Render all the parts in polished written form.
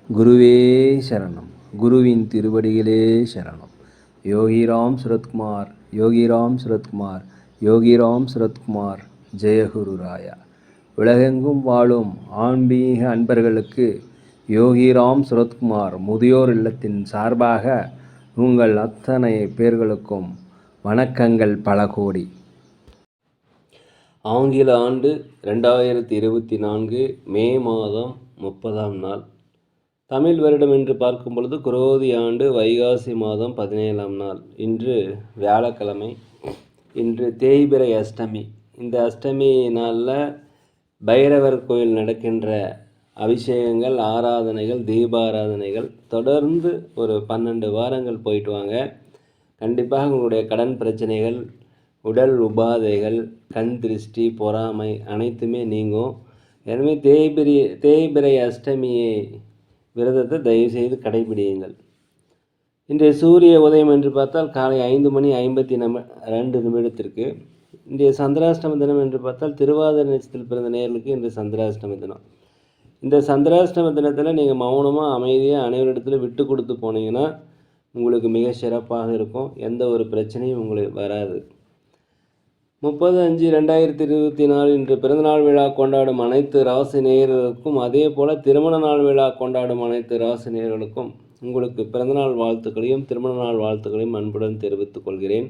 குருவே சரணம். குருவின் திருவடிகளே சரணம். யோகிராம் சுரத்குமார், யோகிராம் சுரத்குமார், யோகிராம் சுரத்குமார். ஜெயகுரு ராயா. உலகெங்கும் வாழும் ஆன்மீக அன்பர்களுக்கு யோகிராம் சுரத்குமார் முதியோர் இல்லத்தின் சார்பாக உங்கள் அத்தனை பேர்களுக்கும் வணக்கங்கள் பல கோடி. ஆங்கில ஆண்டு 2024 மே மாதம் 30ஆம் நாள். தமிழ் வருடம் என்று பார்க்கும் பொழுது குரோதி ஆண்டு வைகாசி மாதம் 17ஆம் நாள். இன்று வியாழக்கிழமை. இன்று தேய்பிறை அஷ்டமி. இந்த அஷ்டமி நாளில் பைரவர் கோயில் நடக்கின்ற அபிஷேகங்கள், ஆராதனைகள், தீபாராதனைகள் தொடர்ந்து ஒரு 12 வாரங்கள் போயிட்டு வாங்க. கண்டிப்பாக உங்களுடைய கடன் பிரச்சனைகள், உடல் உபாதைகள், கண் திருஷ்டி, பொறாமை அனைத்துமே நீங்கும். எனவே தேய்பிறை அஷ்டமியை விரதத்தை தயவுசெய்து கடைபிடியுங்கள். இன்றைய சூரிய உதயம் என்று பார்த்தால் காலை 5:52 இன்றைய சந்திராஷ்டம தினம் என்று பார்த்தால் திருவாதிரை நட்சத்திரத்தில் பிறந்த நேயர்களுக்கு இன்று சந்திராஷ்டம தினம். இந்த சந்திராஷ்டம தினத்தில் நீங்கள் மௌனமாக அமைதியாக அனைவரிடத்துல விட்டு கொடுத்து போனீங்கன்னா உங்களுக்கு மிக சிறப்பாக இருக்கும். எந்த ஒரு பிரச்சனையும் உங்களுக்கு வராது. 30/5/2024 இன்று பிறந்தநாள் விழா கொண்டாடும் அனைத்து ராசி நேயர்களுக்கும், அதே போல் திருமண நாள் விழா கொண்டாடும் அனைத்து ராசி நேயர்களுக்கும் உங்களுக்கு பிறந்தநாள் வாழ்த்துக்களையும் திருமண நாள் வாழ்த்துக்களையும் அன்புடன் தெரிவித்துக் கொள்கிறேன்.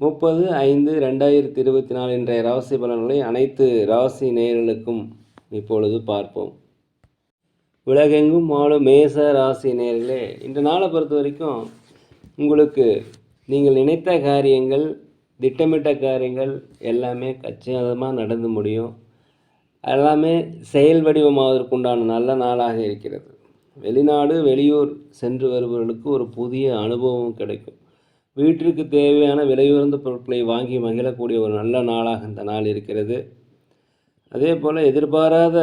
30/5/2024 இன்றைய ராசி பலன்களை அனைத்து ராசி நேயர்களுக்கும் இப்பொழுது பார்ப்போம். உலகெங்கும் வாழும் மேச ராசி நேயர்களே, இந்த நாளை பொறுத்த வரைக்கும் உங்களுக்கு நீங்கள் நினைத்த காரியங்கள், திட்டமிட்ட காரியங்கள் எல்லாமே கச்சிதமாக நடந்து முடியும். எல்லாமே செயல் வடிவமாவதற்குண்டான நல்ல நாளாக இருக்கிறது. வெளிநாடு வெளியூர் சென்று வருபவர்களுக்கு ஒரு புதிய அனுபவம் கிடைக்கும். வீட்டிற்கு தேவையான விலையுயர்ந்த பொருட்களை வாங்கி மகிழக்கூடிய ஒரு நல்ல நாளாக இந்த நாள் இருக்கிறது. அதே போல் எதிர்பாராத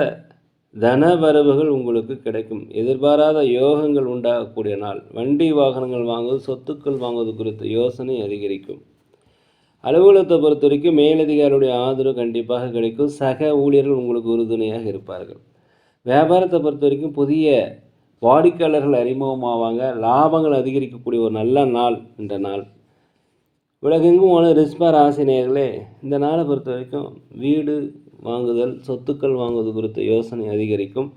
தன வரவுகள் உங்களுக்கு கிடைக்கும். எதிர்பாராத யோகங்கள் உண்டாகக்கூடிய நாள். வண்டி வாகனங்கள் வாங்குவது, சொத்துக்கள் வாங்குவது குறித்த யோசனை அதிகரிக்கும். அலுவலகத்தை பொறுத்த வரைக்கும் மேலதிகாரியுடைய ஆதரவு கண்டிப்பாக கிடைக்கும். சக ஊழியர்கள் உங்களுக்கு உறுதுணையாக இருப்பார்கள். வியாபாரத்தை பொறுத்த வரைக்கும் புதிய வாடிக்கையாளர்கள் அறிமுகமாவாங்க. லாபங்கள் அதிகரிக்கக்கூடிய ஒரு நல்ல நாள் இந்த நாள். உலகெங்கும் ரிஷப ராசி நேயர்களே, இந்த நாளை பொறுத்த வரைக்கும் வீடு வாங்குதல், சொத்துக்கள் வாங்குவது குறித்த யோசனை அதிகரிக்கும்.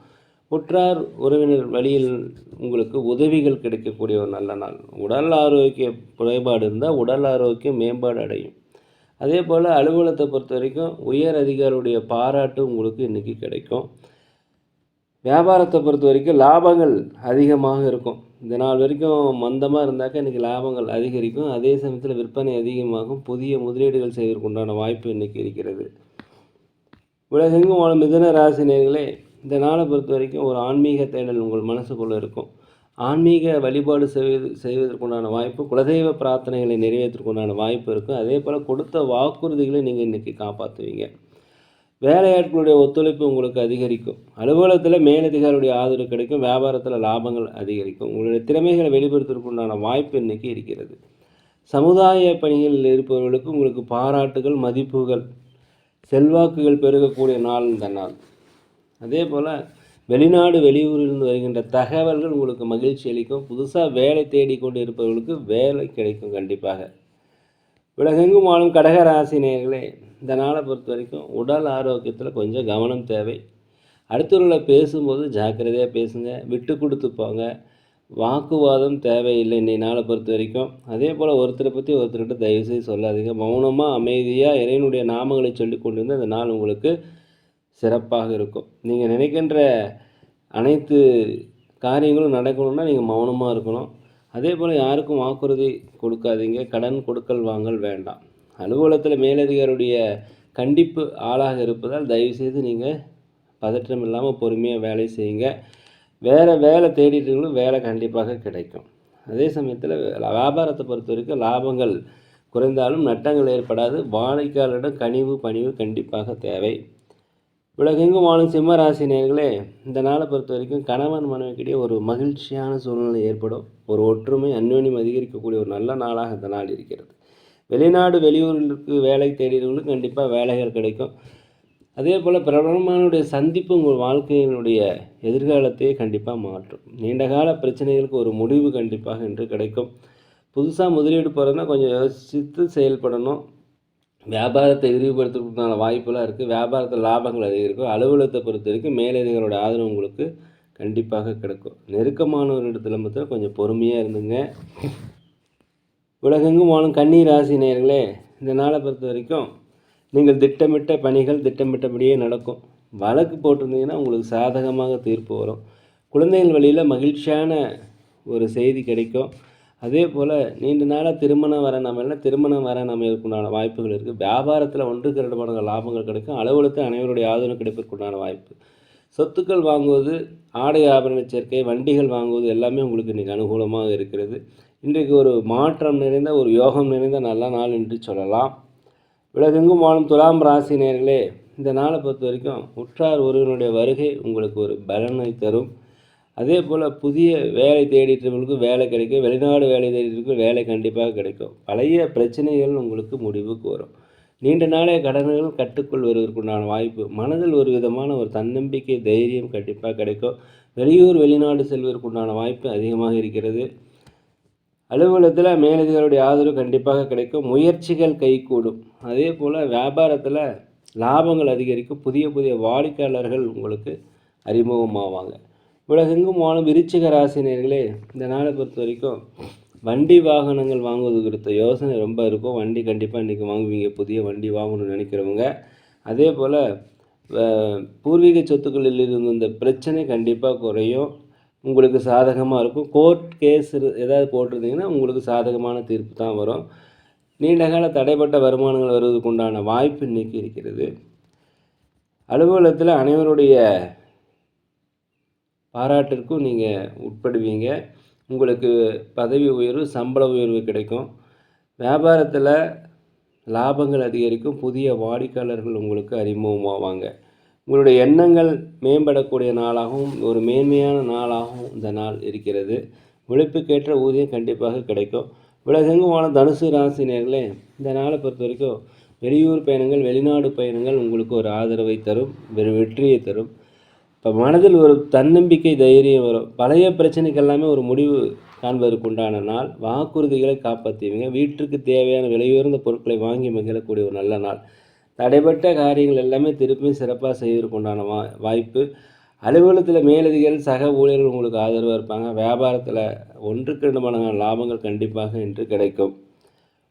உற்றார் உறவினர் வழியில் உங்களுக்கு உதவிகள் கிடைக்கக்கூடிய ஒரு நல்ல நாள். உடல் ஆரோக்கிய குறைபாடு இருந்தால் உடல் ஆரோக்கியம் மேம்பாடு அடையும். அதே போல் அலுவலகத்தை பொறுத்த வரைக்கும் உயர் அதிகாரியுடைய பாராட்டு உங்களுக்கு இன்றைக்கி கிடைக்கும். வியாபாரத்தை பொறுத்த வரைக்கும் லாபங்கள் அதிகமாக இருக்கும். இந்த நாள் வரைக்கும் மந்தமாக இருந்தாக்க இன்றைக்கி லாபங்கள் அதிகரிக்கும். அதே சமயத்தில் விற்பனை அதிகமாகும். புதிய முதலீடுகள் செய்வதற்குண்டான வாய்ப்பு இன்றைக்கி இருக்கிறது. உலகெங்கும் வாழும் மிதுன ராசி நேயர்களே, இந்த நாளை பொறுத்த வரைக்கும் ஒரு ஆன்மீக தேடல் உங்கள் மனசுக்குள்ளே இருக்கும். ஆன்மீக வழிபாடு செய்வதற்குண்டான வாய்ப்பு, குலதெய்வ பிரார்த்தனைகளை நிறைவேற்றுவதற்குண்டான வாய்ப்பு இருக்கும். அதே போல் கொடுத்த வாக்குறுதிகளை நீங்கள் இன்றைக்கி காப்பாற்றுவீங்க. வேலையாட்களுடைய ஒத்துழைப்பு உங்களுக்கு அதிகரிக்கும். அலுவலகத்தில் மேலதிகாரியுடைய ஆதரவு கிடைக்கும். வியாபாரத்தில் லாபங்கள் அதிகரிக்கும். உங்களுடைய திறமைகளை வெளிப்படுத்துவதற்குண்டான வாய்ப்பு இன்றைக்கி இருக்கிறது. சமுதாய பணிகளில் இருப்பவர்களுக்கு உங்களுக்கு பாராட்டுகள், மதிப்புகள், செல்வாக்குகள் பெருகக்கூடிய நாள் இந்த நாள். அதே போல் வெளிநாடு வெளியூரிலிருந்து வருகின்ற தகவல்கள் உங்களுக்கு மகிழ்ச்சி அளிக்கும். புதுசாக வேலை தேடிக்கொண்டு இருப்பவர்களுக்கு வேலை கிடைக்கும். கண்டிப்பாக உலகெங்கும் வாழும் கடக ராசி நேயர்களே, இந்த நாளை பொறுத்த வரைக்கும் உடல் ஆரோக்கியத்தில் கொஞ்சம் கவனம் தேவை. அடுத்தவர்களை பேசும்போது ஜாக்கிரதையாக பேசுங்க. விட்டு கொடுத்து போங்க. வாக்குவாதம் தேவையில்லை இன்றைய நாளை பொறுத்த வரைக்கும். அதே போல் ஒருத்தரை பற்றி ஒருத்தர்கிட்ட தயவுசெய்து சொல்லாதீங்க. மௌனமாக அமைதியாக இறைவனுடைய நாமங்களை சொல்லி கொண்டிருந்து அந்த நாள் உங்களுக்கு சிறப்பாக இருக்கும். நீங்கள் நினைக்கின்ற அனைத்து காரியங்களும் நடக்கணும்னா நீங்கள் மௌனமாக இருக்கணும். அதே போல் யாருக்கும் வாக்குறுதி கொடுக்காதீங்க. கடன் கொடுக்கல் வாங்கல் வேண்டாம். அலுவலகத்தில் மேலதிகாரியுடைய கண்டிப்பு ஆளாக இருப்பதால் தயவுசெய்து நீங்கள் பதற்றம் இல்லாமல் பொறுமையாக வேலை செய்யுங்க. வேறு வேலை தேடிட்டுங்களும் வேலை கண்டிப்பாக கிடைக்கும். அதே சமயத்தில் வியாபாரத்தை பொறுத்த வரைக்கும் லாபங்கள் குறைந்தாலும் நட்டங்கள் ஏற்படாது. வாடிக்கையாளரிடம் கனிவு பணிவு கண்டிப்பாக தேவை. உலகெங்கும் வாழும் சிம்ம ராசி நேயர்களே, இந்த நாளை பொறுத்த வரைக்கும் கணவன் மனைவிக்கிடையே ஒரு மகிழ்ச்சியான சூழ்நிலை ஏற்படும். ஒரு ஒற்றுமை, அந்யோன்யம் அதிகரிக்கக்கூடிய ஒரு நல்ல நாளாக இந்த நாள் இருக்கிறது. வெளிநாடு வெளியூர்களுக்கு வேலை தேடியவர்களுக்கு கண்டிப்பாக வேலைகள் கிடைக்கும். அதே போல் பிரபலமானுடைய சந்திப்பு உங்கள் வாழ்க்கையினுடைய எதிர்காலத்தையே கண்டிப்பாக மாற்றும். நீண்டகால பிரச்சனைகளுக்கு ஒரு முடிவு கண்டிப்பாக இன்று கிடைக்கும். புதுசாக முதலீடு போகிறதுனா கொஞ்சம் யோசித்து செயல்படணும். வியாபாரத்தை விரிவுபடுத்துறதுக்கான வாய்ப்பெல்லாம் இருக்குது. வியாபாரத்தில் லாபங்கள் அதிகரிக்கும். அலுவலகத்தை பொறுத்த வரைக்கும் மேலதிகாரிகளோட ஆதரவு உங்களுக்கு கண்டிப்பாக கிடைக்கும். நெருக்கமானவரிடத்துல மட்டும் கொஞ்சம் பொறுமையாக இருந்துங்க. உலகெங்கும் வாழும் கன்னி ராசி நேயர்களே, இந்த நாளை பொறுத்த வரைக்கும் நீங்கள் திட்டமிட்ட பணிகள் திட்டமிட்டபடியே நடக்கும். வழக்கு போட்டிருந்தீங்கன்னா உங்களுக்கு சாதகமாக தீர்ப்பு வரும். குழந்தைகள் வழியில் மகிழ்ச்சியான ஒரு செய்தி கிடைக்கும். அதே போல் நீண்ட நாளாக திருமணம் வர அமையறதுக்குண்டான வாய்ப்புகள் இருக்குது. வியாபாரத்தில் 1க்கு 2 மடங்கு லாபங்கள் கிடைக்கும். அலுவலகத்தில் அனைவருடைய ஆதரவு கிடைப்பதற்குண்டான வாய்ப்பு. சொத்துக்கள் வாங்குவது, ஆடை ஆபரண சேர்க்கை, வண்டிகள் வாங்குவது எல்லாமே உங்களுக்கு இன்றைக்கி அனுகூலமாக இருக்கிறது. இன்றைக்கு ஒரு மாற்றம் நிறைந்த ஒரு யோகம் நிறைந்த நல்ல நாள் என்று சொல்லலாம். உலகெங்கும் வாழும் துலாம் ராசி நேயர்களே, இந்த நாளை பொறுத்த வரைக்கும் உற்றார் ஒருவனுடைய வருகை உங்களுக்கு ஒரு பலனை தரும். அதே போல் புதிய வேலை தேடிட்டவங்களுக்கு வேலை கிடைக்கும். வெளிநாடு வேலை தேடிட்டு வேலை கண்டிப்பாக கிடைக்கும். பழைய பிரச்சனைகள் உங்களுக்கு முடிவுக்கு வரும். நீண்ட நாளைய கடன்கள் கட்டுக்குள் வருவதற்குண்டான வாய்ப்பு. மனதில் ஒரு விதமான ஒரு தன்னம்பிக்கை, தைரியம் கண்டிப்பாக கிடைக்கும். வெளியூர் வெளிநாடு செல்வதற்குண்டான வாய்ப்பு அதிகமாக இருக்கிறது. அலுவலகத்தில் மேலதிகாரிகளுடைய ஆதரவு கண்டிப்பாக கிடைக்கும். முயற்சிகள் கைகூடும். அதே போல் வியாபாரத்தில் லாபங்கள் அதிகரிக்கும். புதிய புதிய வாடிக்கையாளர்கள் உங்களுக்கு அறிமுகமாவாங்க. உலகெங்கும் வாழும் விருச்சிக ராசினியர்களே, இந்த நாளை பொறுத்த வரைக்கும் வண்டி வாகனங்கள் வாங்குவது குறித்த யோசனை ரொம்ப இருக்கும். வண்டி கண்டிப்பாக இன்றைக்கி வாங்குவீங்க. புதிய வண்டி வாங்கணும்னு நினைக்கிறவங்க. அதே போல் பூர்வீக சொத்துக்களில் இருந்த இந்த பிரச்சனை கண்டிப்பாக குறையும். உங்களுக்கு சாதகமாக இருக்கும். கோர்ட் கேஸ் ஏதாவது போட்டிருந்தீங்கன்னா உங்களுக்கு சாதகமான தீர்ப்பு தான் வரும். நீண்டகால தடைப்பட்ட வருமானங்கள் வருவதற்கு உண்டான வாய்ப்பு இன்றைக்கி இருக்கிறது. அலுவலகத்தில் அனைவருடைய பாராட்டிற்கும் நீங்கள் உட்படுவீங்க. உங்களுக்கு பதவி உயர்வு, சம்பள உயர்வு கிடைக்கும். வியாபாரத்தில் லாபங்கள் அதிகரிக்கும். புதிய வாடிக்கையாளர்கள் உங்களுக்கு அறிமுகமாவாங்க. உங்களுடைய எண்ணங்கள் மேம்படக்கூடிய நாளாகவும் ஒரு மேன்மையான நாளாகவும் இந்த நாள் இருக்கிறது. உழைப்புக்கேற்ற ஊதியம் கண்டிப்பாக கிடைக்கும். உலகெங்கும் வாழும் தனுசு ராசினியர்களே, இந்த நாளை பொறுத்த வரைக்கும் வெளியூர் பயணங்கள், வெளிநாடு பயணங்கள் உங்களுக்கு ஒரு ஆதரவை தரும், வெற்றியை தரும். இப்போ மனதில் ஒரு தன்னம்பிக்கை, தைரியம் வரும். பழைய பிரச்சனைக்கு எல்லாமே ஒரு முடிவு காண்பதற்கு உண்டான நாள். வாக்குறுதிகளை காப்பாற்றுவீங்க. வீட்டிற்கு தேவையான விலையுயர்ந்த பொருட்களை வாங்கி மகிழக்கூடிய ஒரு நல்ல நாள். தடைப்பட்ட காரியங்கள் எல்லாமே திருப்பியும் சிறப்பாக செய்வதற்கு உண்டான வாய்ப்பு. அலுவலகத்தில் மேலதிகாரிகள், சக ஊழியர்கள் உங்களுக்கு ஆதரவாக இருப்பாங்க. வியாபாரத்தில் 1க்கு 2 மடங்கான லாபங்கள் கண்டிப்பாக இன்று கிடைக்கும்.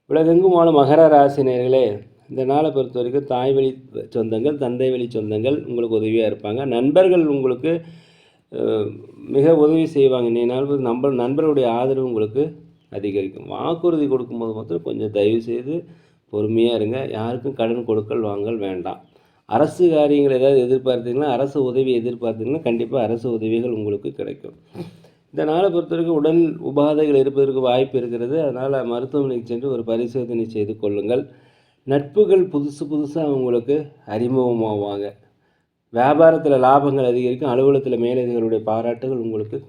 உலகெங்கும் வாழும் மகர ராசினியர்களே, இந்த நாளை பொறுத்த வரைக்கும் தாய் வழி சொந்தங்கள், தந்தை வழி சொந்தங்கள் உங்களுக்கு உதவியாக இருப்பாங்க. நண்பர்கள் உங்களுக்கு மிக உதவி செய்வாங்க. நீ நண்பர்களுடைய ஆதரவு உங்களுக்கு அதிகரிக்கும். வாக்குறுதி கொடுக்கும்போது மாத்திரம் கொஞ்சம் தயவு செய்து பொறுமையாக இருங்க. யாருக்கும் கடன் கொடுக்கல் வாங்கல் வேண்டாம். அரசு காரியங்கள் ஏதாவது எதிர்பார்த்தீங்கன்னா, அரசு உதவி எதிர்பார்த்தீங்கன்னா கண்டிப்பாக அரசு உதவிகள் உங்களுக்கு கிடைக்கும். இந்த நாளை பொறுத்த வரைக்கும் உடல் உபாதைகள் இருப்பதற்கு வாய்ப்பு இருக்கிறது. அதனால் மருத்துவமனைக்கு சென்று ஒரு பரிசோதனை செய்து கொள்ளுங்கள். நட்புகள் புதுசாக உங்களுக்கு அறிமுகமாவாங்க. வியாபாரத்தில் லாபங்கள் அதிகரிக்கும். அலுவலகத்தில் மேலதிகாரிகளுடைய பாராட்டுகள் உங்களுக்கு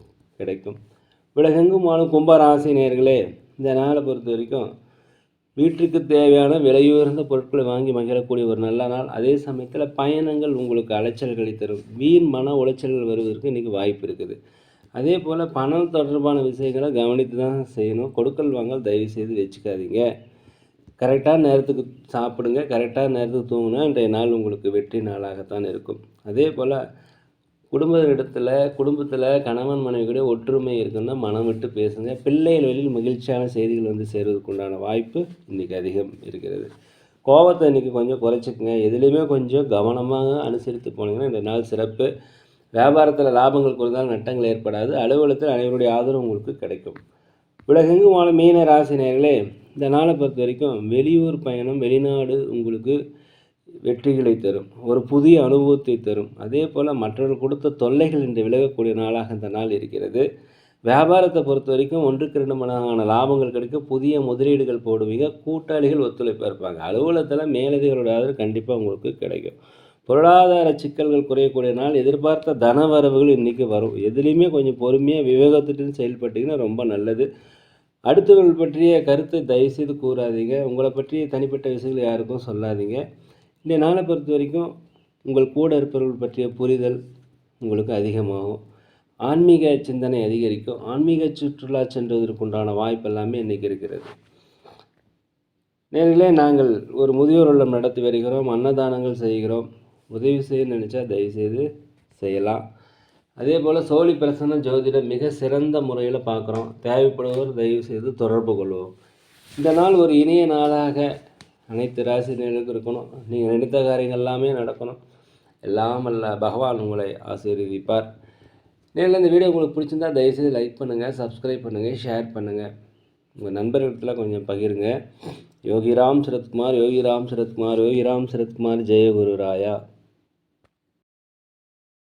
கிடைக்கும். உலகெங்கும் வாழும் கும்பராசி நேயர்களே, இந்த நாளை பொறுத்த வரைக்கும் வீட்டுக்கு தேவையான விலையுயர்ந்த பொருட்களை வாங்கி மகிழக்கூடிய ஒரு நல்ல நாள். அதே சமயத்தில் பயணங்கள் உங்களுக்கு அலைச்சல்களை தரும். வீண் மன உளைச்சல்கள் வருவதற்கு இன்றைக்கி வாய்ப்பு இருக்குது. அதே போல் பணம் தொடர்பான விஷயங்களை கவனித்து தான் செய்யணும். கொடுக்கல் வாங்கல் தயவு செய்து வச்சுக்காதீங்க. கரெக்டான நேரத்துக்கு சாப்பிடுங்க. கரெக்டான நேரத்துக்கு தூங்கினா இன்றைய நாள் உங்களுக்கு வெற்றி நாளாகத்தான் இருக்கும். அதே போல் குடும்பத்தில் கணவன் மனைவி கூட ஒற்றுமை இருக்குன்னா மனம் விட்டு பேசுங்க. பிள்ளைகள் வழியில் மகிழ்ச்சியான செய்திகள் வந்து சேர்வதற்கு உண்டான வாய்ப்பு இன்றைக்கி அதிகம் இருக்கிறது. கோபத்தை இன்றைக்கி கொஞ்சம் குறைச்சிக்கங்க. எதுலேயுமே கொஞ்சம் கவனமாக அனுசரித்து போனீங்கன்னா இந்த நாள் சிறப்பு. வியாபாரத்தில் லாபங்கள் குறைந்தால் நட்டங்கள் ஏற்படாது. அலுவலகத்தில் அனைவருடைய ஆதரவு உங்களுக்கு கிடைக்கும். உலகெங்கும் வாழும் மீன ராசி நேயர்களே, இந்த நாளை பொறுத்த வரைக்கும் வெளியூர் பயணம், வெளிநாடு உங்களுக்கு வெற்றிகளை தரும். ஒரு புதிய அனுபவத்தை தரும். அதே போல் மற்றவர்கள் கொடுத்த தொல்லைகள் இன்று விலகக்கூடிய நாளாக இந்த நாள் இருக்கிறது. வியாபாரத்தை பொறுத்த வரைக்கும் 1க்கு 2 மடங்கான லாபங்கள் கிடைக்கும். புதிய முதலீடுகள் போடுவீங்க. கூட்டாளிகள் ஒத்துழைப்பாக இருப்பாங்க. அலுவலகத்தில் மேலதிகாரிகளோட ஆதரவு கண்டிப்பாக உங்களுக்கு கிடைக்கும். பொருளாதார சிக்கல்கள் குறையக்கூடிய நாள். எதிர்பார்த்த தன வரவுகள் இன்றைக்கி வரும். எதுலேயுமே கொஞ்சம் பொறுமையாக விவேகத்துடன் செயல்பட்டிங்கன்னா ரொம்ப நல்லது. அடுத்தவர்கள் பற்றிய கருத்தை தயவுசெய்து கூறாதீங்க. உங்களை பற்றிய தனிப்பட்ட விஷயங்கள் யாருக்கும் சொல்லாதீங்க. இந்த நாளை பொறுத்த வரைக்கும் உங்கள் கூட இருப்பவர்கள் பற்றிய புரிதல் உங்களுக்கு அதிகமாகும். ஆன்மீக சிந்தனை அதிகரிக்கும். ஆன்மீக சுற்றுலா சென்றதற்குண்டான வாய்ப்பு எல்லாமே இன்றைக்கி இருக்கிறது. நேர்களே, நாங்கள் ஒரு முதியோர் இல்லம் நடத்தி வருகிறோம். அன்னதானங்கள் செய்கிறோம். உதவி செய்ய நினச்சா தயவுசெய்து செய்யலாம். அதே போல் சோழி பிரசன்ன ஜோதிடம் மிக சிறந்த முறையில் பார்க்குறோம். தேவைப்படுவோர் தயவுசெய்து தொடர்பு கொள்வோம். இந்த நாள் ஒரு இனிய நாளாக அனைத்து ராசினர்களுக்கும் இருக்கணும். நீங்கள் நினைத்த காரியங்கள் எல்லாமே நடக்கணும். எல்லாம் அல்ல பகவான் உங்களை ஆசீர்வதிப்பார். நேரில் இந்த வீடியோ உங்களுக்கு பிடிச்சிருந்தா தயவுசெய்து லைக் பண்ணுங்கள், சப்ஸ்கிரைப் பண்ணுங்கள், ஷேர் பண்ணுங்கள். உங்கள் நண்பர்களிடத்தில் கொஞ்சம் பகிருங்க. யோகிராம் சரத்குமார், யோகிராம் சரத்குமார், யோகிராம் சரத்குமார், ஜெய குரு ராயா.